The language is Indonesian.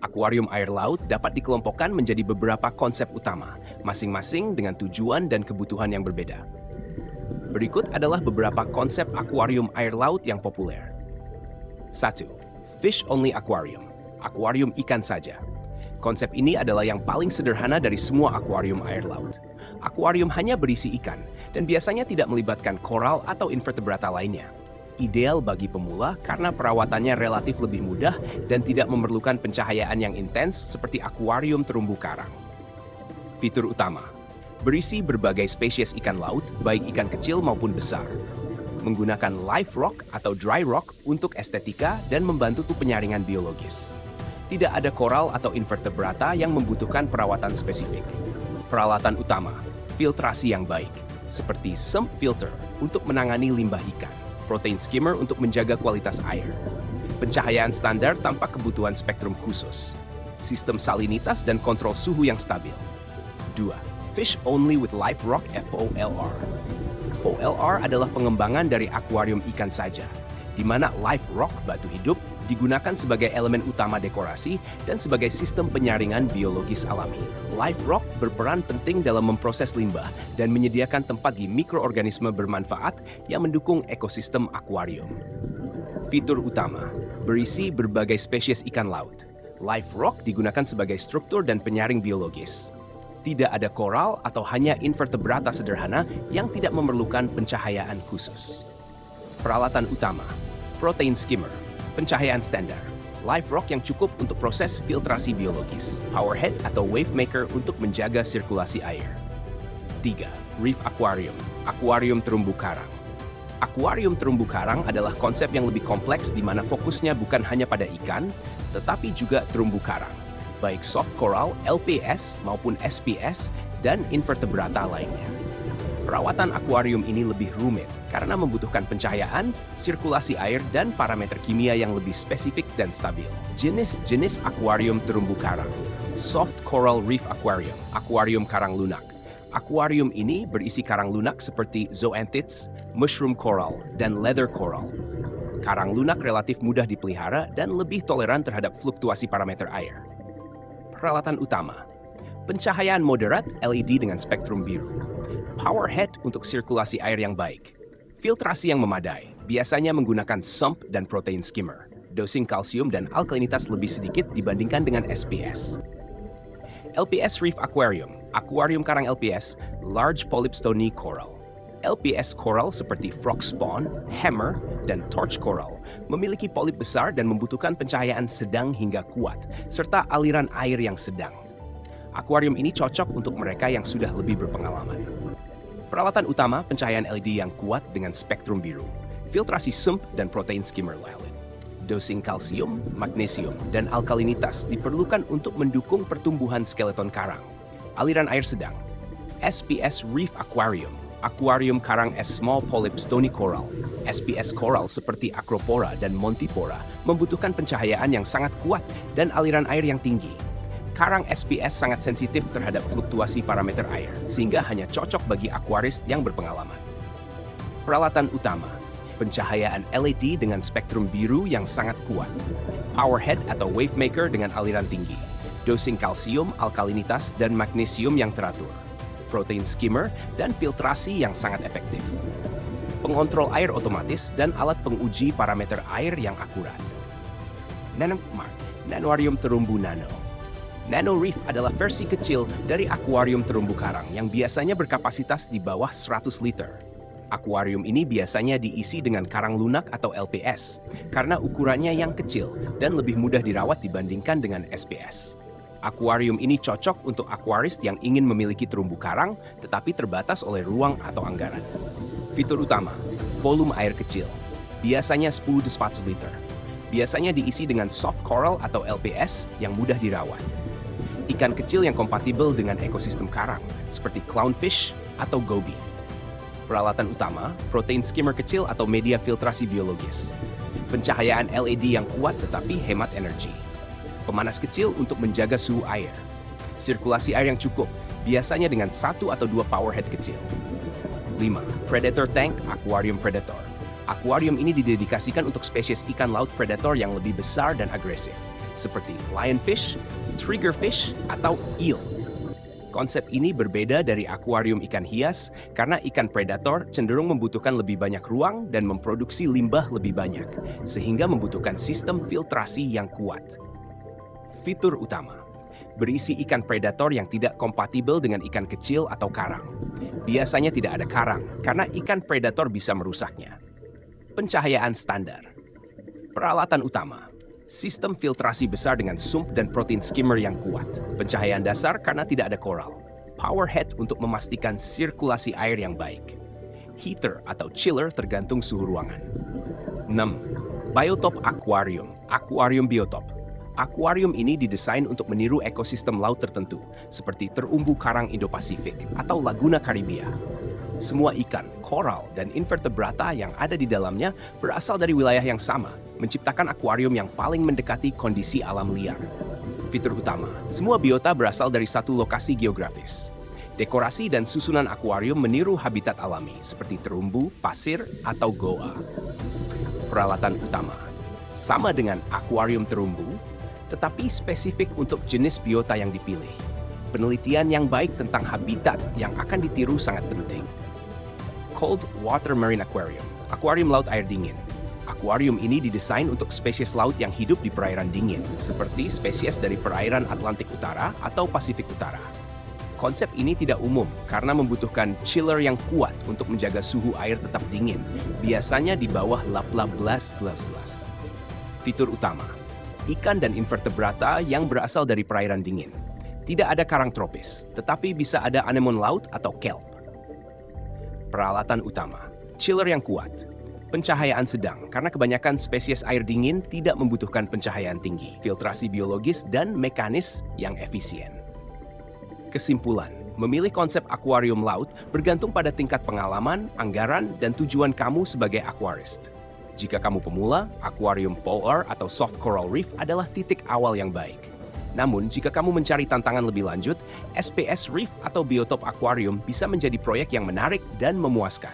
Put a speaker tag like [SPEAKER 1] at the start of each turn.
[SPEAKER 1] Akuarium air laut dapat dikelompokkan menjadi beberapa konsep utama, masing-masing dengan tujuan dan kebutuhan yang berbeda. Berikut adalah beberapa konsep akuarium air laut yang populer. 1. Fish Only Aquarium, akuarium ikan saja. Konsep ini adalah yang paling sederhana dari semua akuarium air laut. Akuarium hanya berisi ikan, dan biasanya tidak melibatkan koral atau invertebrata lainnya. Ideal bagi pemula karena perawatannya relatif lebih mudah dan tidak memerlukan pencahayaan yang intens seperti akuarium terumbu karang. Fitur utama: berisi berbagai spesies ikan laut, baik ikan kecil maupun besar. Menggunakan live rock atau dry rock untuk estetika dan membantu penyaringan biologis. Tidak ada koral atau invertebrata yang membutuhkan perawatan spesifik. Peralatan utama: filtrasi yang baik, seperti sump filter untuk menangani limbah ikan, protein skimmer untuk menjaga kualitas air, pencahayaan standar tanpa kebutuhan spektrum khusus, sistem salinitas dan kontrol suhu yang stabil. 2. Fish Only with Live Rock FOLR. FOLR adalah pengembangan dari akuarium ikan saja, di mana live rock batu hidup digunakan sebagai elemen utama dekorasi dan sebagai sistem penyaringan biologis alami. Live rock berperan penting dalam memproses limbah dan menyediakan tempat bagi mikroorganisme bermanfaat yang mendukung ekosistem akuarium. Fitur utama: berisi berbagai spesies ikan laut. Live rock digunakan sebagai struktur dan penyaring biologis. Tidak ada koral atau hanya invertebrata sederhana yang tidak memerlukan pencahayaan khusus. Peralatan utama: protein skimmer, pencahayaan standar, live rock yang cukup untuk proses filtrasi biologis, powerhead atau wave maker untuk menjaga sirkulasi air. 3. Reef Aquarium, akuarium terumbu karang. Akuarium terumbu karang adalah konsep yang lebih kompleks di mana fokusnya bukan hanya pada ikan, tetapi juga terumbu karang, baik soft coral, LPS maupun SPS, dan invertebrata lainnya. Perawatan akuarium ini lebih rumit karena membutuhkan pencahayaan, sirkulasi air, dan parameter kimia yang lebih spesifik dan stabil. Jenis-jenis akuarium terumbu karang: Soft Coral Reef Aquarium, akuarium karang lunak. Akuarium ini berisi karang lunak seperti zoanthids, mushroom coral, dan leather coral. Karang lunak relatif mudah dipelihara dan lebih toleran terhadap fluktuasi parameter air. Peralatan utama: pencahayaan moderat LED dengan spektrum biru, powerhead untuk sirkulasi air yang baik, filtrasi yang memadai, biasanya menggunakan sump dan protein skimmer, dosing kalsium dan alkalinitas lebih sedikit dibandingkan dengan SPS. LPS Reef Aquarium, akuarium karang LPS, Large Polyp Stony Coral. LPS coral seperti frog spawn, hammer, dan torch coral memiliki polip besar dan membutuhkan pencahayaan sedang hingga kuat, serta aliran air yang sedang. Akuarium ini cocok untuk mereka yang sudah lebih berpengalaman. Peralatan utama: pencahayaan LED yang kuat dengan spektrum biru, filtrasi sump dan protein skimmer light. Dosing kalsium, magnesium, dan alkalinitas diperlukan untuk mendukung pertumbuhan skeleton karang. Aliran air sedang. SPS Reef Aquarium, akuarium karang Small Polyp Stony Coral. SPS coral seperti Acropora dan Montipora membutuhkan pencahayaan yang sangat kuat dan aliran air yang tinggi. Karang SPS sangat sensitif terhadap fluktuasi parameter air, sehingga hanya cocok bagi akuaris yang berpengalaman. Peralatan utama: pencahayaan LED dengan spektrum biru yang sangat kuat, powerhead atau wave maker dengan aliran tinggi, dosing kalsium, alkalinitas, dan magnesium yang teratur, protein skimmer, dan filtrasi yang sangat efektif. Pengontrol air otomatis dan alat penguji parameter air yang akurat. Nanoarium terumbu nano. Nano Reef adalah versi kecil dari akuarium terumbu karang yang biasanya berkapasitas di bawah 100 liter. Akuarium ini biasanya diisi dengan karang lunak atau LPS karena ukurannya yang kecil dan lebih mudah dirawat dibandingkan dengan SPS. Akuarium ini cocok untuk akuaris yang ingin memiliki terumbu karang tetapi terbatas oleh ruang atau anggaran. Fitur utama: volume air kecil, biasanya 10-100 liter. Biasanya diisi dengan soft coral atau LPS yang mudah dirawat. Ikan kecil yang kompatibel dengan ekosistem karang, seperti clownfish atau goby. Peralatan utama: protein skimmer kecil atau media filtrasi biologis. Pencahayaan LED yang kuat tetapi hemat energi. Pemanas kecil untuk menjaga suhu air. Sirkulasi air yang cukup, biasanya dengan 1 atau 2 powerhead kecil. 5. Predator Tank Aquarium Predator. Akuarium ini didedikasikan untuk spesies ikan laut predator yang lebih besar dan agresif, seperti lionfish, triggerfish, atau eel. Konsep ini berbeda dari akuarium ikan hias karena ikan predator cenderung membutuhkan lebih banyak ruang dan memproduksi limbah lebih banyak, sehingga membutuhkan sistem filtrasi yang kuat. Fitur utama: berisi ikan predator yang tidak kompatibel dengan ikan kecil atau karang. Biasanya tidak ada karang karena ikan predator bisa merusaknya. Pencahayaan standar. Peralatan utama: sistem filtrasi besar dengan sump dan protein skimmer yang kuat. Pencahayaan dasar karena tidak ada koral. Power head untuk memastikan sirkulasi air yang baik. Heater atau chiller tergantung suhu ruangan. 6. Biotop Aquarium, Aquarium Biotop. Akuarium ini didesain untuk meniru ekosistem laut tertentu, seperti terumbu karang Indo-Pasifik atau Laguna Karibia. Semua ikan, koral, dan invertebrata yang ada di dalamnya berasal dari wilayah yang sama, menciptakan akuarium yang paling mendekati kondisi alam liar. Fitur utama: semua biota berasal dari satu lokasi geografis. Dekorasi dan susunan akuarium meniru habitat alami, seperti terumbu, pasir, atau goa. Peralatan utama: sama dengan akuarium terumbu, tetapi spesifik untuk jenis biota yang dipilih. Penelitian yang baik tentang habitat yang akan ditiru sangat penting. Cold Water Marine Aquarium, akuarium laut air dingin. Akuarium ini didesain untuk spesies laut yang hidup di perairan dingin, seperti spesies dari perairan Atlantik Utara atau Pasifik Utara. Konsep ini tidak umum karena membutuhkan chiller yang kuat untuk menjaga suhu air tetap dingin, biasanya di bawah 18 gelas. Fitur utama: ikan dan invertebrata yang berasal dari perairan dingin. Tidak ada karang tropis, tetapi bisa ada anemon laut atau kelp. Peralatan utama: chiller yang kuat. Pencahayaan sedang, karena kebanyakan spesies air dingin tidak membutuhkan pencahayaan tinggi. Filtrasi biologis dan mekanis yang efisien. Kesimpulan: memilih konsep akuarium laut bergantung pada tingkat pengalaman, anggaran, dan tujuan kamu sebagai aquarist. Jika kamu pemula, akuarium Volar atau soft coral reef adalah titik awal yang baik. Namun, jika kamu mencari tantangan lebih lanjut, SPS Reef atau Biotop Aquarium bisa menjadi proyek yang menarik dan memuaskan.